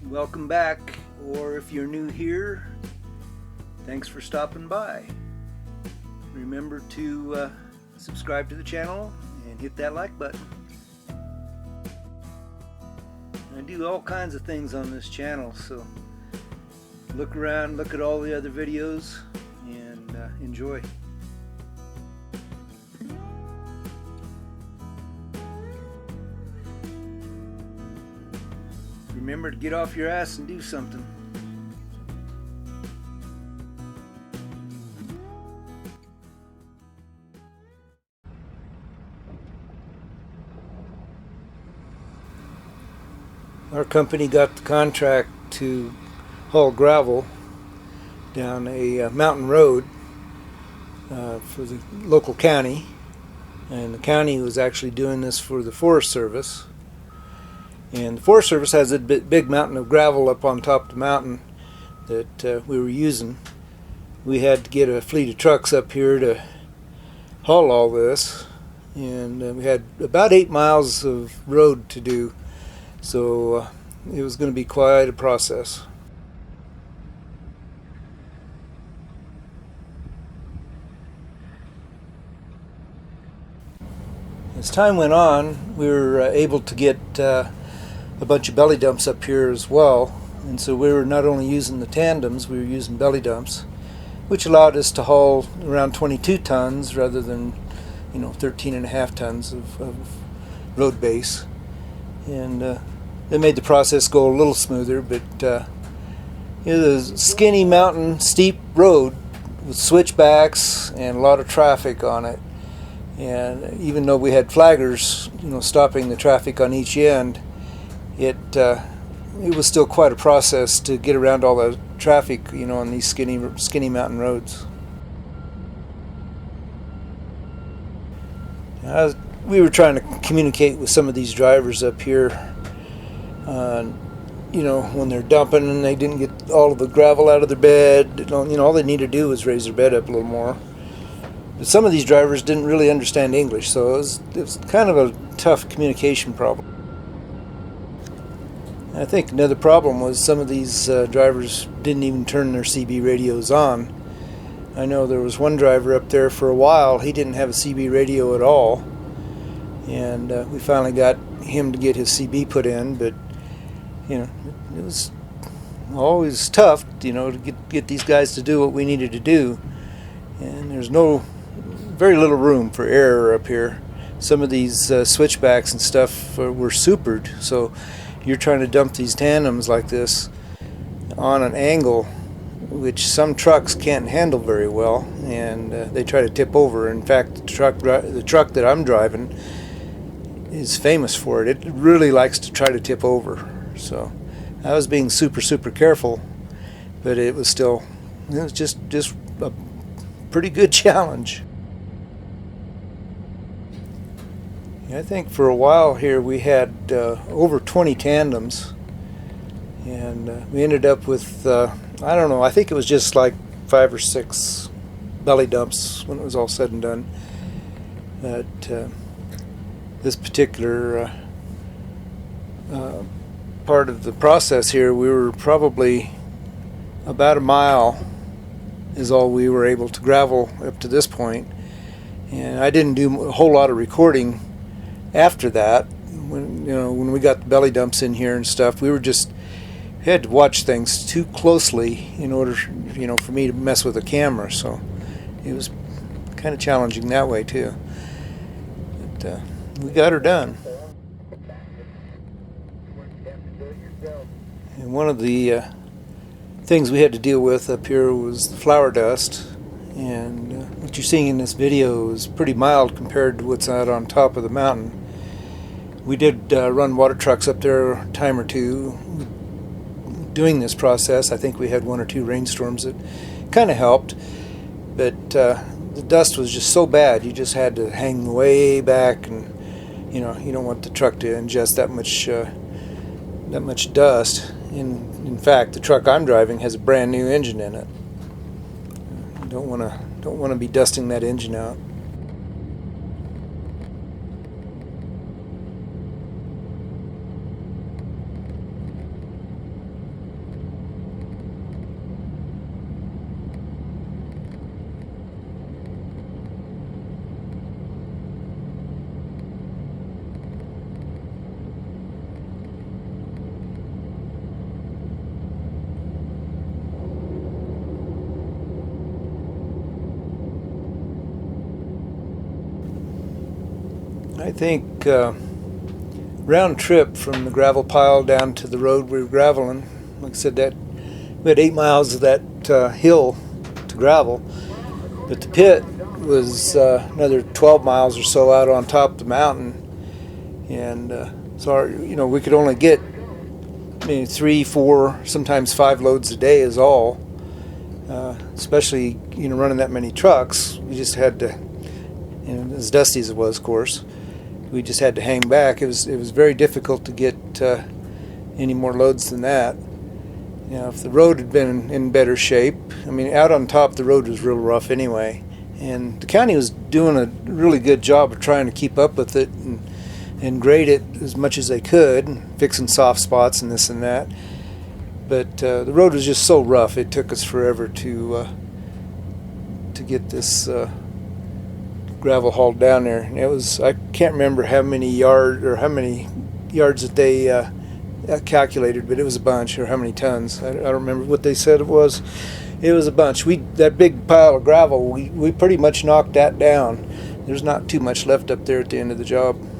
welcome back, or if you're new here, thanks for stopping by. Remember to subscribe to the channel and hit that like button. I do all kinds of things on this channel, so look around, look at all the other videos, and enjoy. Remember to get off your ass and do something. Our company got the contract to haul gravel down a mountain road for the local county, and the county was actually doing this for the Forest Service. And the Forest Service has a big mountain of gravel up on top of the mountain that we were using. We had to get a fleet of trucks up here to haul all this, and we had about 8 miles of road to do, so it was going to be quite a process. As time went on, we were able to get a bunch of belly dumps up here as well, and so we were not only using the tandems, we were using belly dumps, which allowed us to haul around 22 tons rather than 13.5 tons of road base, and it made the process go a little smoother. But it was a skinny mountain steep road with switchbacks and a lot of traffic on it, and even though we had flaggers stopping the traffic on each end, it was still quite a process to get around all the traffic, on these skinny mountain roads. We were trying to communicate with some of these drivers up here, when they're dumping and they didn't get all of the gravel out of their bed. All they need to do was raise their bed up a little more. But some of these drivers didn't really understand English, so it was kind of a tough communication problem. I think another problem was some of these drivers didn't even turn their CB radios on. I know there was one driver up there for a while, he didn't have a CB radio at all, and we finally got him to get his CB put in, but it was always tough to get these guys to do what we needed to do, and there's very little room for error up here. Some of these switchbacks and stuff were supered, so you're trying to dump these tandems like this on an angle which some trucks can't handle very well, and they try to tip over. In fact, the truck that I'm driving is famous for it. It really likes to try to tip over. So I was being super careful, but it was still, it was just a pretty good challenge. I think for a while here we had over 20 tandems, and we ended up with I don't know, I think it was just like 5 or 6 belly dumps when it was all said and done. But this particular part of the process here, we were probably about a mile is all we were able to gravel up to this point, and I didn't do a whole lot of recording after that. When we got the belly dumps in here and stuff, we had to watch things too closely in order for me to mess with the camera, so it was kind of challenging that way too. But we got her done. And one of the things we had to deal with up here was the flower dust, and what you're seeing in this video is pretty mild compared to what's out on top of the mountain. We did run water trucks up there a time or two doing this process. I think we had 1 or 2 rainstorms that kind of helped, but the dust was just so bad you just had to hang way back, and you don't want the truck to ingest that much dust. In fact, the truck I'm driving has a brand new engine in it. Don't want to be dusting that engine out. I think round trip from the gravel pile down to the road we were graveling, like I said, that we had 8 miles of that hill to gravel, but the pit was another 12 miles or so out on top of the mountain, and so we could only get maybe 3, 4, sometimes 5 loads a day is all. Especially running that many trucks, we just had to, as dusty as it was, of course, we just had to hang back. It was very difficult to get any more loads than that. If the road had been in better shape, out on top the road was real rough anyway, and the county was doing a really good job of trying to keep up with it and grade it as much as they could, and fixing soft spots and this and that. But the road was just so rough, it took us forever to get this gravel hauled down there. And I can't remember how many yards that they calculated, but it was a bunch, or how many tons. I don't remember what they said it was. It was a bunch. That big pile of gravel, we pretty much knocked that down. There's not too much left up there at the end of the job.